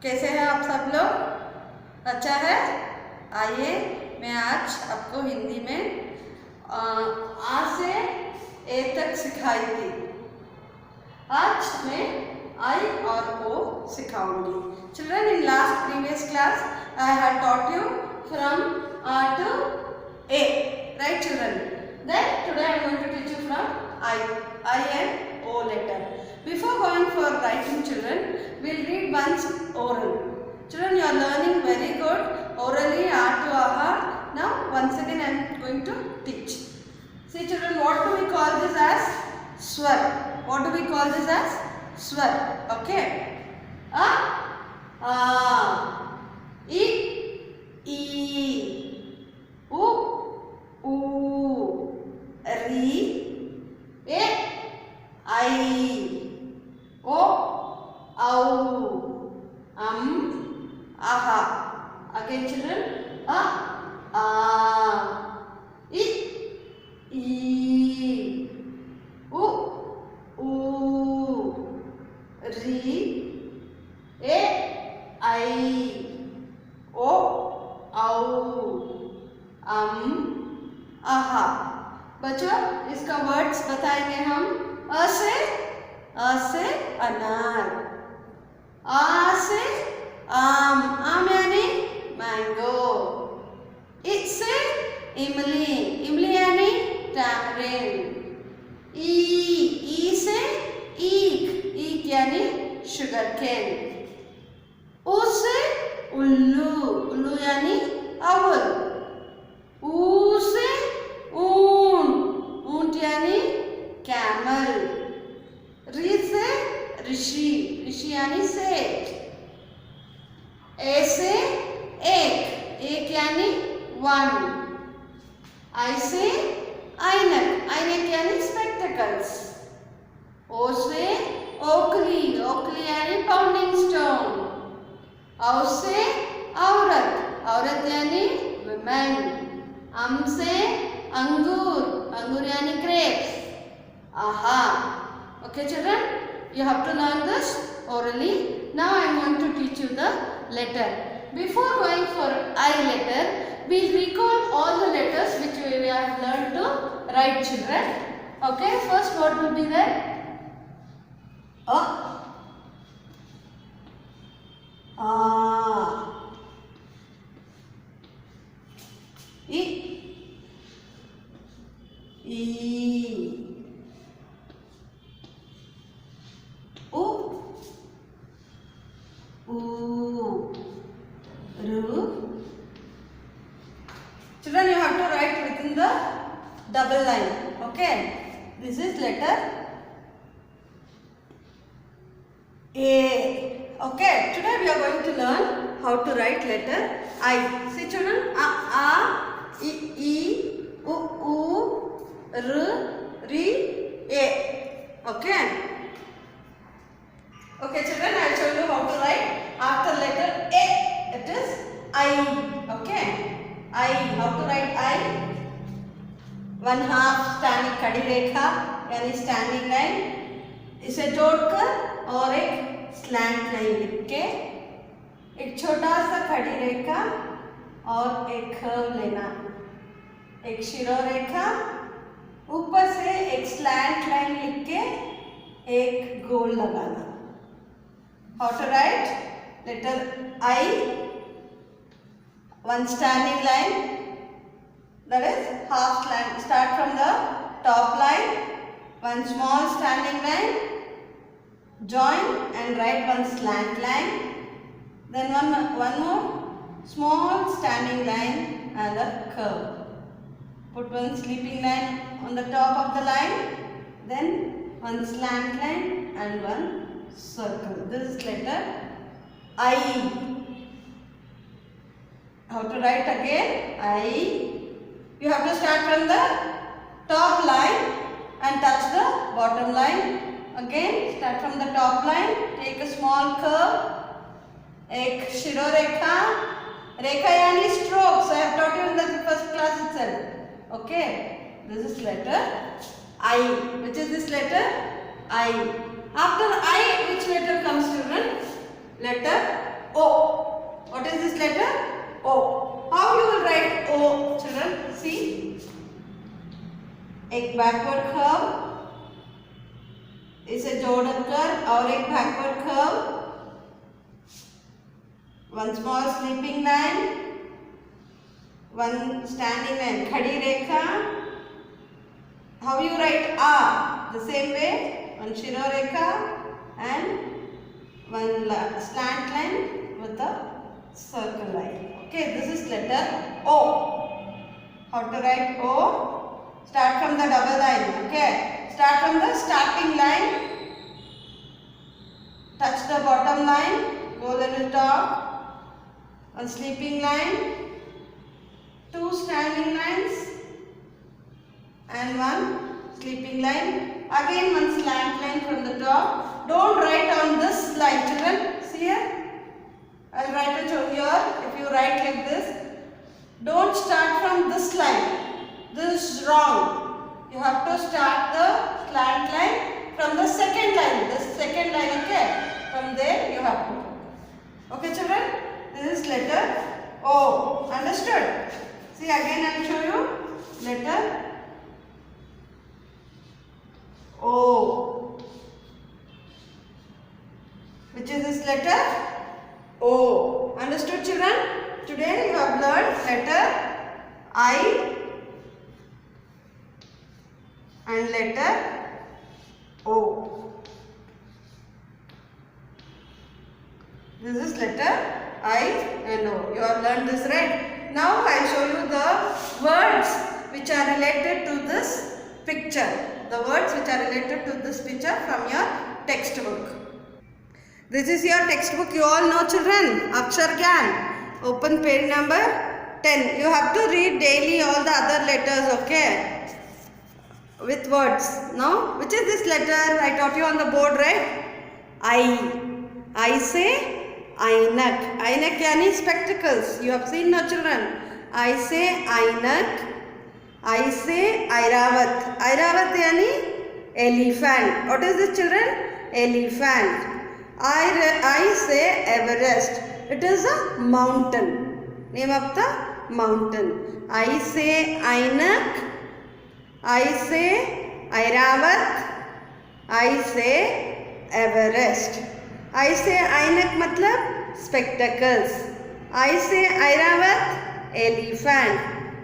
कैसे हैं आप सब लोग? अच्छा है। आइए मैं आज आपको हिंदी में आ से ए तक सिखाई थी। आज मैं आई और ओ सिखाऊंगी। Children, in last previous class I had taught you from A to A, right children? Then today I am going to teach you from I and O letter. Before going for writing, children, we'll read once oral. Children, you are learning very good orally A to aha. Now once again I am going to teach. See children, what do we call this as? Swar. What do we call this as? Swar. Okay. A, I, E, U, Ri, E, I, O, Au, Aha. Again children, A, I, E, U, Ri, E, I, O, Au, Aha. बच्चों इसका words बताएंगे हम। अ से अनार, आ से आम, आम यानी मैंगो, इ से इमली, इमली यानी टैमरिंड, ई से ईख, ईख यानी शुगर केन, उ से उल्लू, उल्लू यानी अवल, ऊ से ऊंट, ऊंट यानी कैमल, री से ऋषि, ऋषि यानी सेठ, ए से एक, एक यानी वन, आई से ऐनक, ऐनक यानी स्पेक्टिकल्स, ओ से ओकली, ओकली यानी पाउंडिंग स्टोन, औ से औरत, औरत यानी वुमेन, अम से अंगूर, अंगूर यानी grapes, aha. Okay children, you have to learn this orally. Now I am going to teach you the letter. Before going for I letter, we recall all the letters which we have learned to write children. Okay, first what will be there? A, I, E, U, Ru. Children, you have to write within the double line. Okay, this is letter A. Okay, today we are going to learn how to write letter I. See children, A, I, U, R, Ri, A. Okay. Okay children, I will show you how to write after letter A. It is I. Okay. I. How to write I? One half standing खड़ी रेखा यानी standing line, इसे जोड़कर और एक slant line लिख के एक छोटा सा खड़ी रेखा और एक curve लेना, एक शिरोरेखा, ऊपर से एक slant line लिख के एक गोल लगाना. How to write letter I? One standing line, that is half slant. Start from the top line, one small standing line, join and write one slant line, then one more small standing line and a curve. Put one sleeping line on the top of the line, then one slant line and one circle. This is letter I. How to write again? I. You have to start from the top line and touch the bottom line. Again, start from the top line. Take a small curve. एक शिरोरेखा, रेखा यानी strokes. I have taught you in the first class itself. Okay. This is letter I. Which is this letter? I. After I, which letter comes children? Letter O. What is this letter? O. How you will write O, children? See. एक backward curve इसे जोड़कर और एक backward curve, one small sleeping line, one standing line, खड़ी रेखा. How you write A? The same way, one shiro rekha and one slant line with a circle line. Okay, this is letter O. How to write O? Start from the double line. Okay, start from the starting line, touch the bottom line, go a little top, one sleeping line, two standing lines and one sleeping line, again one slant line from the top. Don't write on this line, children. See here, I will write it over here. If you write like this, don't start from this line. This is wrong. You have to start the slant line from the second line. This second line, okay? From there you have to. Okay, children? This is letter O. Understood? See, again I will show you letter O. Which is this letter? O. Understood, children? Today you have learned letter I and letter O. This is letter I and O. You have learned this, right? Now I show you the words which are related to this picture. The words which are related to this picture from your textbook. This is your textbook. You all know, children. Akshar Gyan. Open page number 10. You have to read daily all the other letters, okay? With words. Now, which is this letter? I taught you on the board, right? I say Ainak. Ainak yani spectacles. You have seen, no, children? I say Ainak. I say Airavat. Airavat yani elephant. What is this, children? Elephant. I say Everest. It is a mountain. Name of the mountain. I say Ainak. I say Airavat. I say Everest. I say Ainak matlab spectacles. I say Airavat elephant.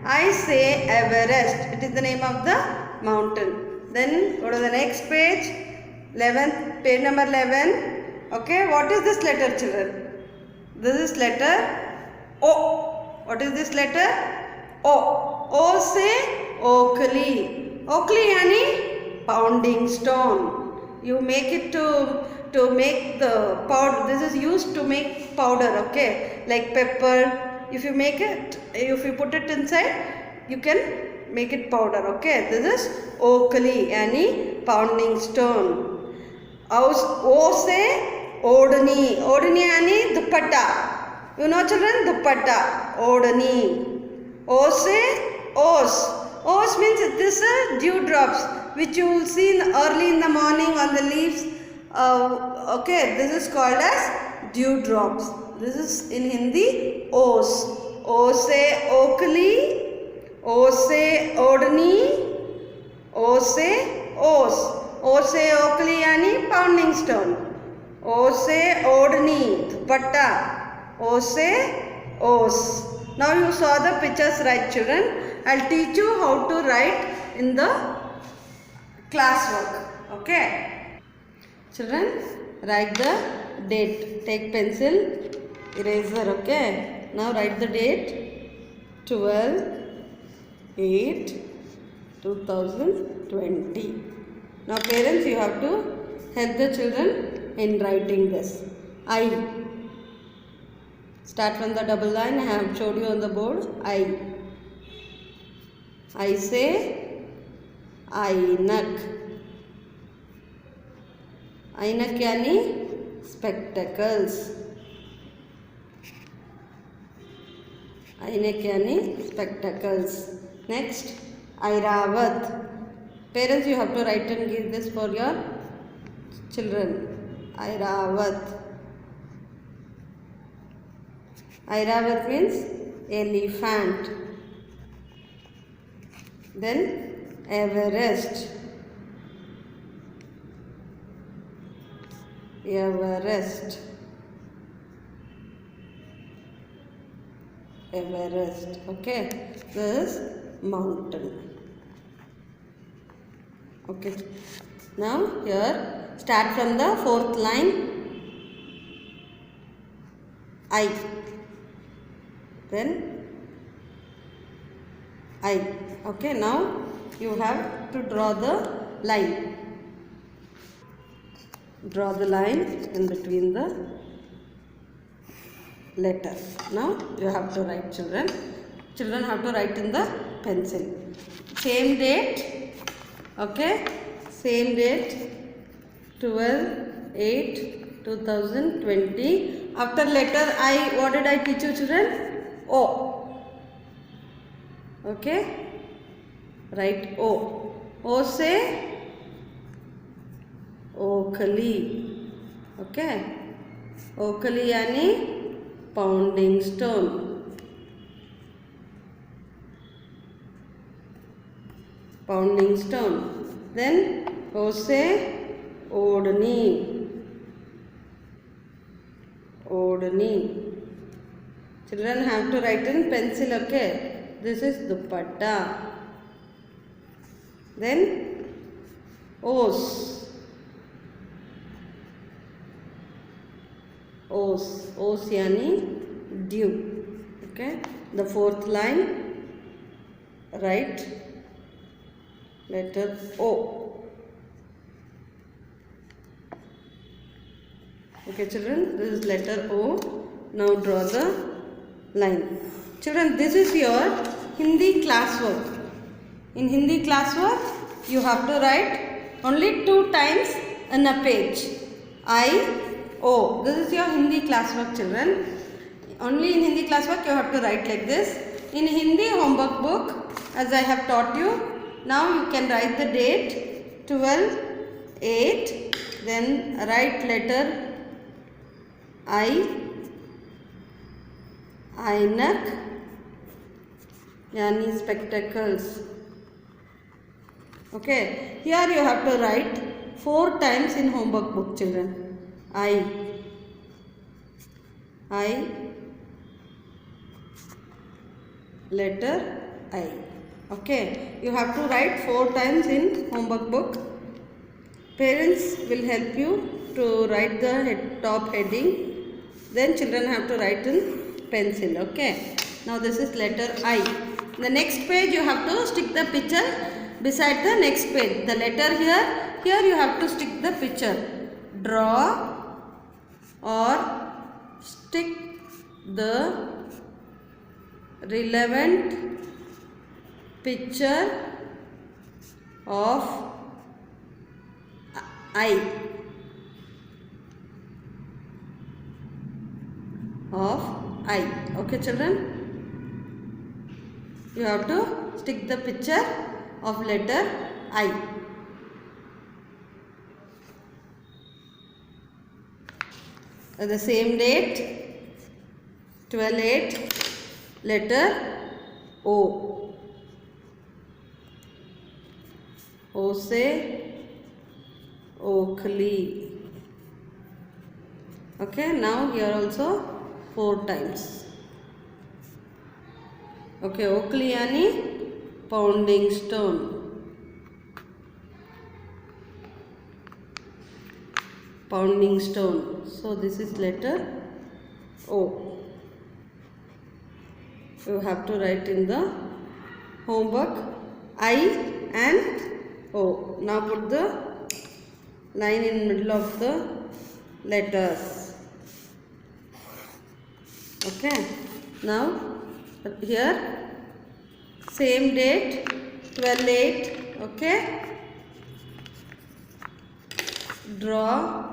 I say Everest. It is the name of the mountain. Then go to the next page. 11th, page number 11. Okay, what is this letter, children? This is letter O. What is this letter? O. O say Oakley. Oakley yani pounding stone. You make it to make the powder. This is used to make powder, okay? Like pepper. If you make it, if you put it inside, you can make it powder, okay? This is Oakley yani pounding stone. O say Odani. Odani yani dupatta. You know, children, dupatta. Odani. O say Os. Os means this is dewdrops which you will see early in the morning on the leaves. Okay, this is called as dewdrops. This is in Hindi Os. O say Oakley. O say Odani. O say Os. O say Oakley yani pounding stone. O say Odani, dupatta. O say Os. Now you saw the pictures, right, children? I'll teach you how to write in the classwork. Okay? Children, write the date. Take pencil, eraser, okay? Now write the date 12/8/2020. Now parents, you have to help the children in writing this. I. Start from the double line. I have showed you on the board. I say Ainak. Ainak yani spectacles. Ainak yani spectacles. Next, Airavat. Parents, you have to write and give this for your children. Airavat. Airavat means elephant. Then Everest. Everest. Everest. Okay. This mountain. Okay. Now here start from the fourth line. I. Then I. Okay. Now you have to draw the line. Draw the line in between the letters. Now you have to write, children. Children have to write in the pencil. Same date. Okay. Same date. 12/8/2020. After letter I, what did I teach you, children? O. Okay. Write O. O say Oakley. Okay. Oakley yani pounding stone. Pounding stone. Then O say Odni. Odni. Children have to write in pencil, okay. This is dupatta. Then Os. Os. Os yani dew. Okay. The fourth line, write letter O. Okay, children, this is letter O. Now draw the line. Children, this is your Hindi classwork. In Hindi classwork, you have to write only 2 times in a page. I, O. This is your Hindi classwork, children. Only in Hindi classwork you have to write like this. In Hindi homework book, as I have taught you, now you can write the date 12/8. Then write letter I, Ainak, yani spectacles. Okay, here you have to write 4 times in homework book, children. I, letter I. Okay, you have to write 4 times in homework book. Parents will help you to write the top heading. Then children have to write in pencil. Okay, now this is letter I. The next page you have to stick the picture beside the next page. The letter here you have to stick the picture. Draw or stick the relevant picture of I. Okay, children, you have to stick the picture of letter I. The same date 12/8, letter O. O say Oakley. Okay, now here also 4 times. Okay, Oakley yani pounding stone. Pounding stone. So this is letter O. You have to write in the homework I and O. Now put the line in middle of the letters. Okay. Now here same date 12/8. Okay. Draw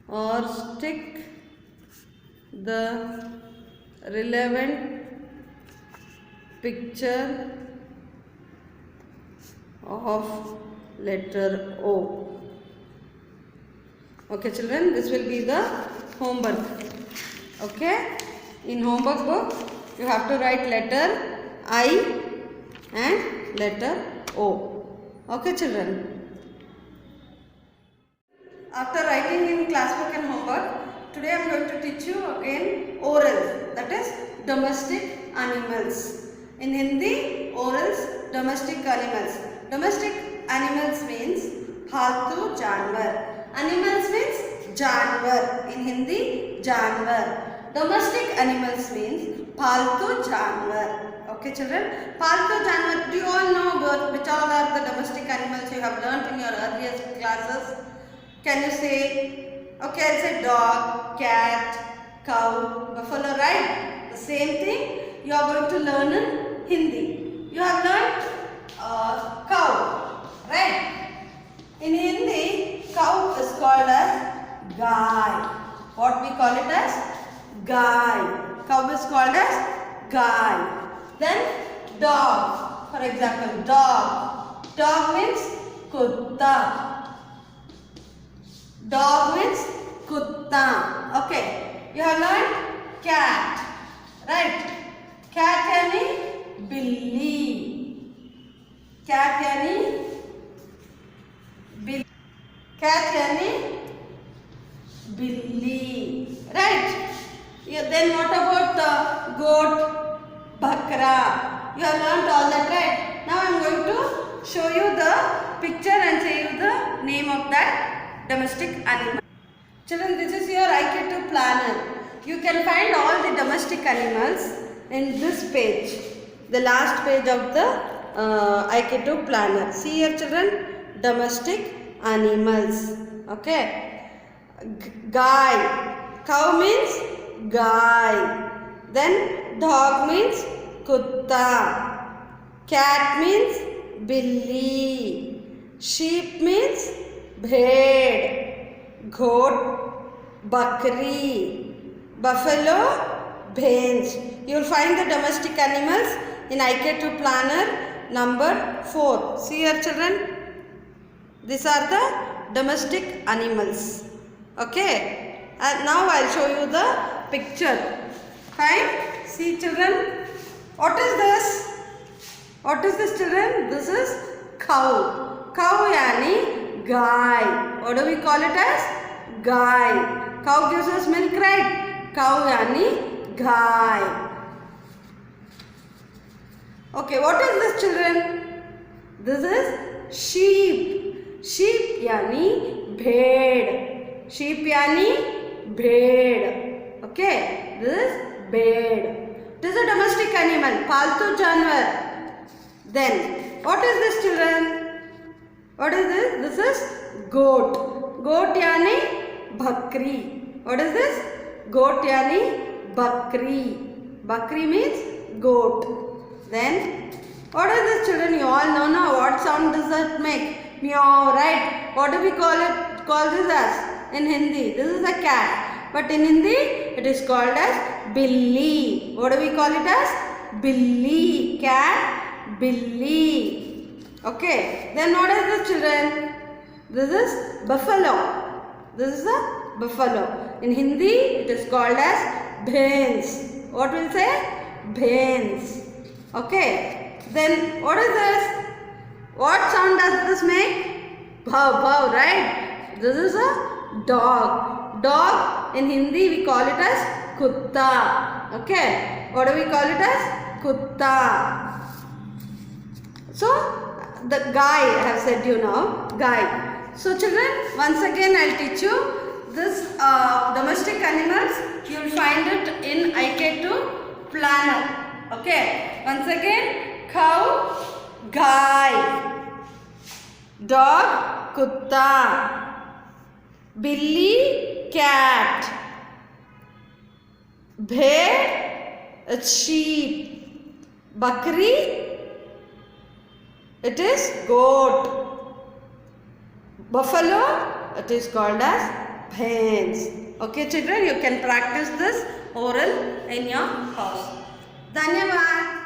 or stick the relevant picture of letter O. Okay, children, this will be the homework. Okay, In homework book, you have to write letter I and letter O. Okay, children. After writing in class book and homework, today I am going to teach you again orals, that is domestic animals. In Hindi, orals, domestic animals. Domestic animals means पालतू जानवर. Animals means जानवर. In Hindi, जानवर. Domestic animals means पालतू जानवर. Okay, children. पालतू जानवर. Do you all know which all are the domestic animals you have learnt in your earlier classes? Can you say? Okay, I'll say dog, cat, cow, buffalo, right? The same thing you are going to learn in Hindi. You have learnt cow, right? In Hindi, cow is called as guy. What we call it as guy. Cow is called as guy. Then dog. For example, dog. Dog means kutta. Dog means kutta. Okay. You have learned cat, right? Cat यानी बिल्ली. Cat यानी बिल्ली. Cat यानी बिल्ली, right? Then what about goat, bakra? You have learnt all that, right? Now I am going to show you the picture and say you the name of that domestic animal. Children, this is your IQ2 planner. You can find all the domestic animals in this page, the last page of the IQ2 planner. See here, children, domestic animals. Okay. Guy. Cow means guy. Then dog means kutta. Cat means billi. Sheep means bhed. Goat, bakri. Buffalo, bhens. You will find the domestic animals in IQ2 planner number 4. See here, children. These are the domestic animals. Okay. And now I will show you the picture. Fine. See, children. What is this? What is this, children? This is cow. Cow yani guy. What do we call it as? Guy. Cow gives us milk, right? Cow yani guy. Okay, what is this, children? This is sheep. Sheep yani bhed. Sheep yani bhed. Okay, this is bhed. This is a domestic animal, पालतू जानवर. Then, what is this, children? What is this? This is goat. Goat yani bakri. What is this? Goat yani bakri. Bakri means goat. Then, what is this, children? You all know now. What sound does that make? Meow, right? What do we call it? Call this as in Hindi? This is a cat. But in Hindi, it is called as billi. What do we call it as? Billi. Cat, billi. Okay. Then what is this, children? This is buffalo. This is a buffalo. In Hindi, it is called as bhens. What will say? Bhens. Okay. Then what is this? What sound does this make? Bhav, bhav, right? This is a dog. Dog, in Hindi we call it as kutta. Okay. What do we call it as? Kutta. So, the guy, I have said you now, guy. So, children, once again I will teach you this domestic animals. You will find it in IQ2 planner. Okay. Once again, cow, guy. Dog, kutta. Billy, cat. Bhed, it's sheep. Bakri, it is goat. Buffalo, it is called as bhens. Okay, children, you can practice this oral in your house. Dhanyavad.